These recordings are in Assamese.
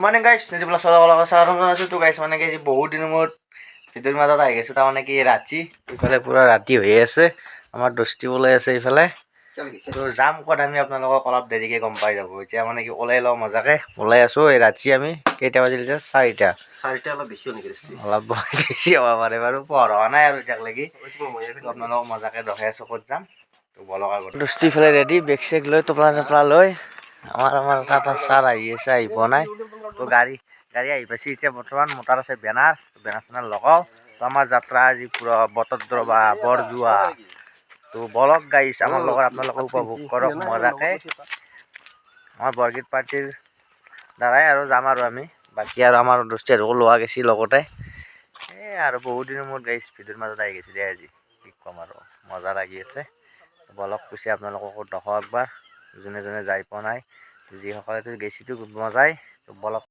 মানে গাইছ নিজে বোলা চলা চাৰণ আছোঁ তো গাইছ মানে কি বহুত দিনৰ মূৰত ভিতৰৰ মাজত আহি গৈছোঁ তাৰমানে কি ৰাতি ইফালে পূৰা ৰাতি হৈ আছে আমাৰ দস্তি ওলাই আছে ইফালে তো যাম ক'ত আমি আপোনালোকক অলপ দেৰিকৈ গম পাই যাব এতিয়া মানে কি ওলাই লওঁ মজাকৈ ওলাই আছোঁ এই ৰাতি আমি কেইটা বাজিল যে চাৰিটা অলপ বেছি নেকি অলপ বেছি হ'ব পাৰে বাৰু পঢ়া নাই আৰু এতিয়ালৈকে আপোনালোকক মজাকৈ দেখাই আছোঁ ক'ত যাম তো বলক আগত দস্তি ইফালে ৰেডি বেগ চেগ লৈ টোপলা চোপলা লৈ আমাৰ তাত ছাৰ আহি আছে আহি পোৱা নাই তো গাড়ী আহি পাইছে এতিয়া বৰ্তমান মোটাৰ আছে বেনাৰ চেনাৰ লগাওঁ তো আমাৰ যাত্ৰা আজি পূৰা বটদ্ৰৱা বৰজোৱা তো বলক গাইছ আমাৰ লগত আপোনালোকে উপভোগ কৰক মজাকৈ আমাৰ বৰগীত পাৰ্টিৰ দ্বাৰাই আৰু যাম আৰু আমি বাকী আৰু আমাৰ দস্তি আৰু লোৱা গৈছি লগতে এই আৰু বহুত দিনৰ মূৰত গাইছ ভিডিঅ'ৰ মাজত আহি গৈছে দে আজি কি ক'ম আৰু মজা লাগি আছে বলক কৈছে আপোনালোককো দেখাওঁ একবাৰ যোনে যোনে যাই পোৱা নাই যিসকলেতো গেছিটো মজাই তো বলক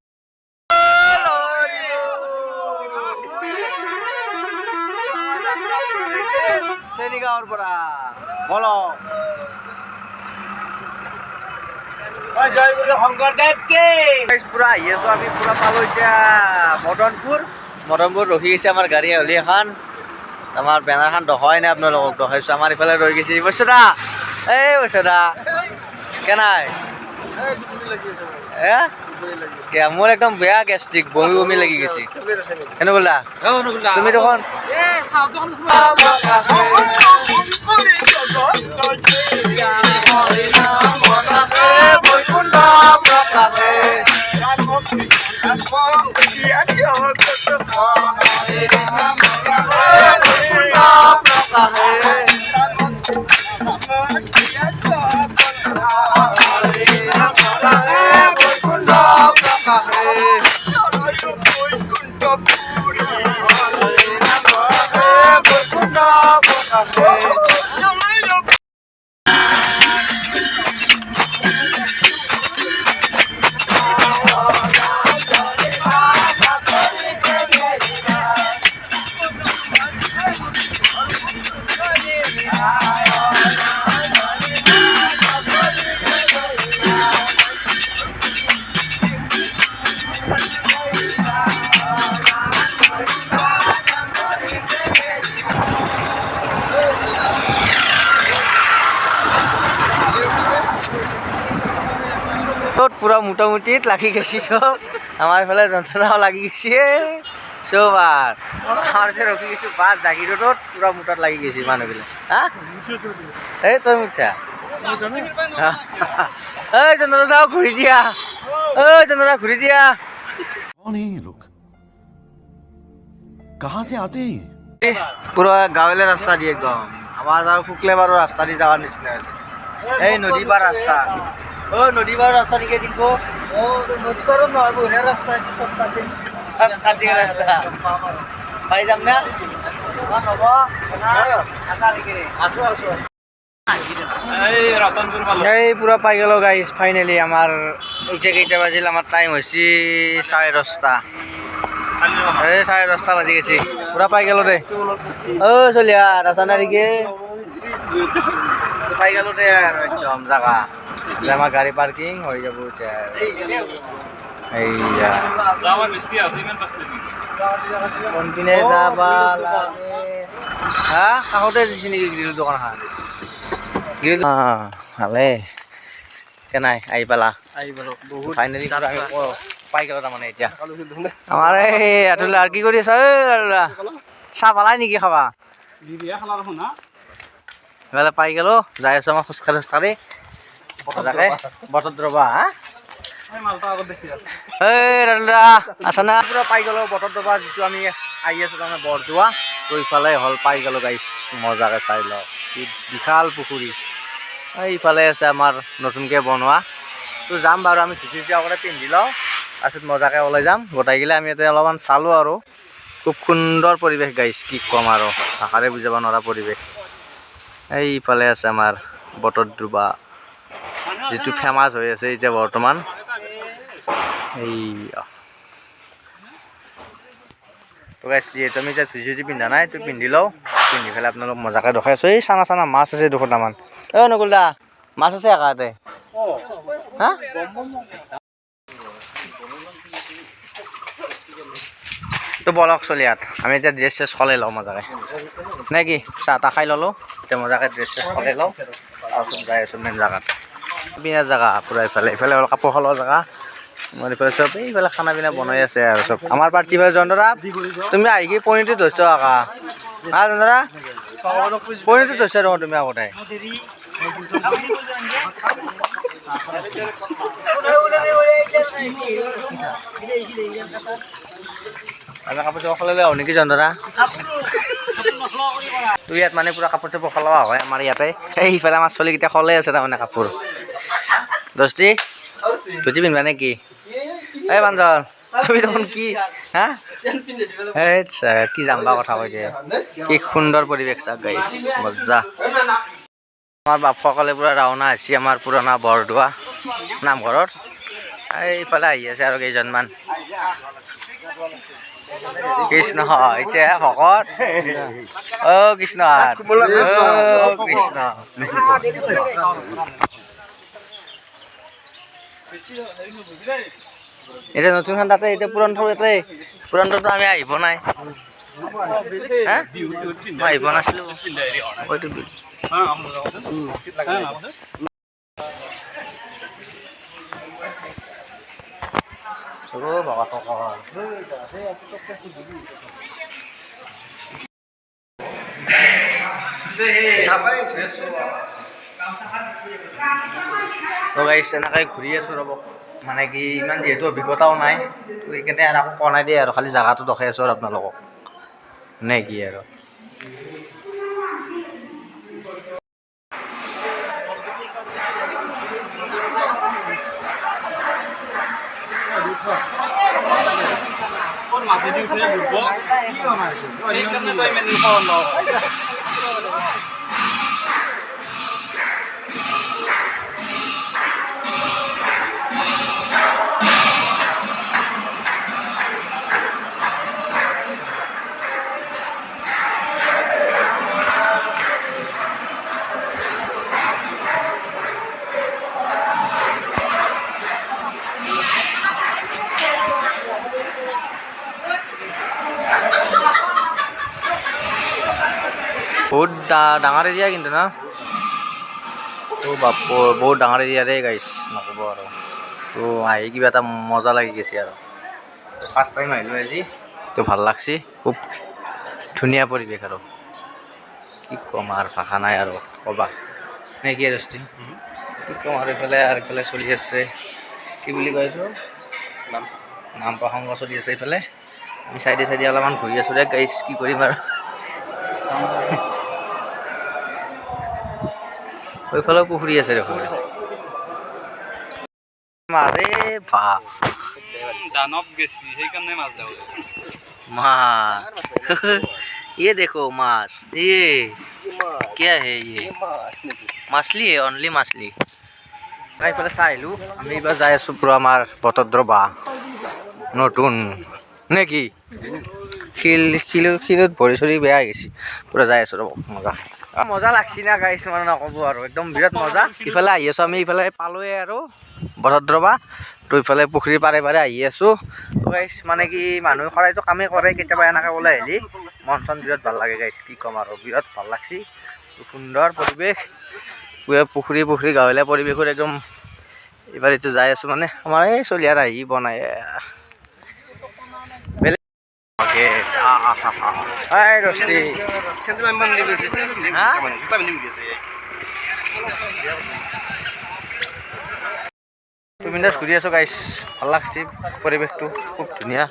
চেনিগাঁৱৰ পৰা বলক জয়গুৰু শংকৰদেৱ কি পুৰা আহি আছোঁ আমি পুৰা পালোঁ এতিয়া মদনপুৰ ৰখি গৈছে আমাৰ গাড়ী হ'লি এখন আমাৰ বেনাৰখন দেখাই নাই আপোনালোকক দেখাইছোঁ আমাৰ ইফালে ৰৈ গৈছে বৈশ্যদা এই বৈশ্যদা কেনাই মোৰ একদম বেয়া গেষ্ট্ৰিক বমি লাগি গৈছে এনেকুলা তুমি দেখোন পুরা মোটামুটিত লাগি গেছি সব আমার এফালে যন্ত্রণাও লাগি গেছে সব আর আমার যে রকি গেছি বাস জাগিরোডত পুরা মোটাত লাগি গেছি মানুহবিলাক হ্যাঁ এই তই মুঠা এই চন্দ্রা যাও ঘুরি দিয়া ওই চন্দ্রা ঘুরি দিয়া कौन है ये लोग कहाँ से आते हैं পুরা গাঁৱলীয়া ৰাস্তা দিয়ে একদম আমাৰ আৰু শুক্লে বাৰু ৰাস্তা দি যাওয়ার নিচিনা আছে এই নদী পার রাস্তা ও নদী পার রাস্তা দিকে দেখো ও নদী পার নয় বহিরা রাস্তা সব কাটি রাস্তা পাই যাম না নব আশা দেখি আসো এই পুরা পাই গেল গাইস ফাইনালি আমার এতিয়া কেইটা বাজিল আমার টাইম হয়েছে 10:30 এই 10:30 বাজি গেছি পুরা পাই গেল দে ও চলিয়া রাস্তা না দিকে পাই গেল দে আর একদম জায়গা আমার গাড়ি পার্কিং হয়ে যাবো এইয়া কোনপিনে যাবা লাগে হ্যাঁ কাষতে দিছি নেকি গ্রিল দোকানখন গ্রিল ভালে কেনাই আহি পালা ফাইনেলি আমি পাই গেল তাৰমানে এতিয়া আমাৰ এই আতুলা আৰু কি কৰি আছা চাহ পালাই নেকি খাবা এইফালে পাই গেলো যাই আছো আমাৰ খোজকাঢ়ি বটদ্ৰৱা আছা না পুৰা পাই গ'লো বটদ্ৰৱা যিটো আমি আহি আছো তাৰমানে বৰজোৱা তো ইফালে হ'ল পাই গ'লো গাইছ মজাকৈ চাই লওঁ কি বিশাল পুখুৰী এইফালে আছে আমাৰ নতুনকৈ বনোৱা তো যাম বাৰু আমি ধুতি আগতে পিন্ধি লওঁ তাৰপিছত মজাকৈ ওলাই যাম গোটাইগিলে আমি ইয়াতে অলপমান চালোঁ আৰু খুব সুন্দৰ পৰিৱেশ গাইছ কি ক'ম আৰু ভাষাৰে বুজাব নোৱাৰা পৰিৱেশ এইফালে আছে আমাৰ বটদ্ৰৱা যেটো ফেমাস হৈ আছে এতিয়া বৰ্তমান এই তো গাইছ তুমি এতিয়া ধুতি পিন্ধা নাই তো পিন্ধি লওঁ পিন্ধি পেলাই আপোনালোক মজাকৈ দেখাই আছোঁ এই চানা মাছ আছে দুটামান নকুল দা মাছ আছে একাতে হা তো বলক চলি ইয়াত আমি এতিয়া ড্ৰেছ চেছ সলাই লওঁ মজাকৈ নে কি চাহ তাহ খাই ল'লোঁ এতিয়া মজাকৈ ড্ৰেছ চেছ সলাই লওঁ তাৰপিছত যাই আছোঁ মেইন জেগাত পিনা জেগা পূৰা ইফালে হ'ল কাপোৰ সলোৱা জেগা মই এইফালে চব এইফালে খানা পিনা বনাই আছে আৰু চব আমাৰ পাৰ্টি ফালে জন্দৰা তুমি আহি কি পইণ্টটো ধৰিছ আকা হা জন্দৰা পইণ্টটো ধৰিছ দেখোন তুমি আগতে আমি কাপোৰ চাপোৰ সলাই আহোঁ নেকি জন্দৰা তোৰ ইয়াত মানে পূৰা কাপোৰ চাপোৰ সলোৱা হয় আমাৰ ইয়াতে সেইফালে আমাৰ চলিকেইটা সলাই আছে তাৰমানে কাপোৰ দস্তি ধুতি পিন্ধিবা নে কি এই বান্দৰ তুমি দেখোন কি হা আচ্ছা কি জাম্বা কথা কৈ দিয়ে কি সুন্দৰ পৰিৱেশ চাওক গাইছ মজা আমাৰ বাপসকলে পূৰা ৰাওনা হৈছে আমাৰ পুৰণা বৰদোৱা নামঘৰত এইফালে আহি আছে আৰু কেইজনমান কৃষ্ণ এতিয়া ভকত অ' কৃষ্ণ কৃষ্ণ এতিয়া নতুনখন তাতে এতিয়া পুৰণটো আমি আহিব নাই মই আহিব নাছিলোঁ তো গাইছ এনেকৈ ঘূৰি আছোঁ ৰ'ব মানে কি ইমান যিহেতু অভিজ্ঞতাও নাই তো সেইকাৰণে আৰু আকৌ কোৱা নাই দিয়ে আৰু খালি জেগাটো দেখাই আছোঁ আৰু আপোনালোকক নে কি আৰু বহুত ডাঙৰ এৰিয়া কিন্তু না তো বাপু বহুত ডাঙৰ এৰিয়া দেই গাইছ নক'ব আৰু তো আহি কিবা এটা মজা লাগি গৈছে আৰু ফাৰ্ষ্ট টাইম আহিলোঁ আজি তো ভাল লাগছে খুব ধুনীয়া পৰিৱেশ আৰু কি ক'ম আৰু ভাষা নাই আৰু ক'বা নে কি দস্তি কি ক'ম আৰু এইফালে চলি আছে কি বুলি কয় এইটো নাম প্ৰসংগ চলি আছে এইফালে আমি চাইডে অলপমান ঘূৰি আছোঁ দে গাইছ কি কৰিম আৰু ওইফালেও পুখুৰী আছে দেখোন মাৰে বাপ দানৱ গেছি সেইকাৰণে মাছ ধৰে माँ ये देखो माछ ये क्या है ये मछली है ओनली मछली এইফালে চাই আহিলোঁ আমি এইবাৰ যাই আছোঁ পূৰা আমাৰ বটদ্ৰৱা নতুন নে কি শিলত ভৰি চৰি বেয়া হৈ গৈছে পূৰা যাই আছোঁ ৰ'ব মজা লাগছি না গাইছ মানে নক'ব আৰু একদম বিৰাট মজা ইফালে আহি আছোঁ আমি ইফালে পালোৱে আৰু বটদ্ৰৱা তো ইফালে পুখুৰীৰ পাৰে আহি আছোঁ তো গাইছ মানে কি মানুহে সদায়তো কামেই কৰে কেতিয়াবা এনেকৈ ওলাই আহিলি মন চন বিৰাট ভাল লাগে গাইছ কি ক'ম আৰু বিৰাট ভাল লাগছি সুন্দৰ পৰিৱেশ পুখুৰী গাঁৱলীয়া পৰিৱেশৰ একদম এইবাৰ এইটো যাই আছোঁ মানে আমাৰ এই চলিয়াৰ আহি বনাই বিন্দাছ ঘূৰি আছোঁ গাইছ ভাল লাগছি পৰিৱেশটো খুব ধুনীয়া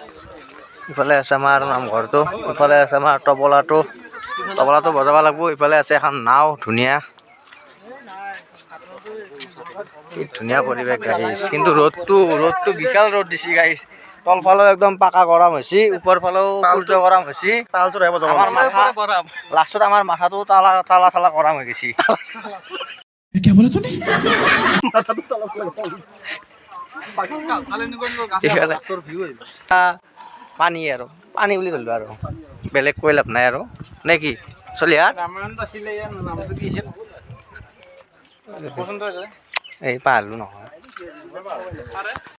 ইফালে আছে আমাৰ নামঘৰটো ইফালে আছে আমাৰ তবলাটো বজাব লাগিব ইফালে আছে এখন নাও ধুনীয়া কি ধুনীয়া পৰিৱেশ গাইছ কিন্তু ৰ'দটো বিশাল ৰ'দ দিছে গাইছ তলফালেও একদম পাকা গৰম হৈছে ওপৰ ফালেও সূৰ্য গৰম হৈছে লাষ্টত আমাৰ মাথাটো তালা গৰম হৈ গৈছে পানী আৰু পানী বুলি ধৰিলোঁ আৰু বেলেগ কৈ লাভ নাই আৰু নে কি চলি এই পাহৰিলোঁ নহয়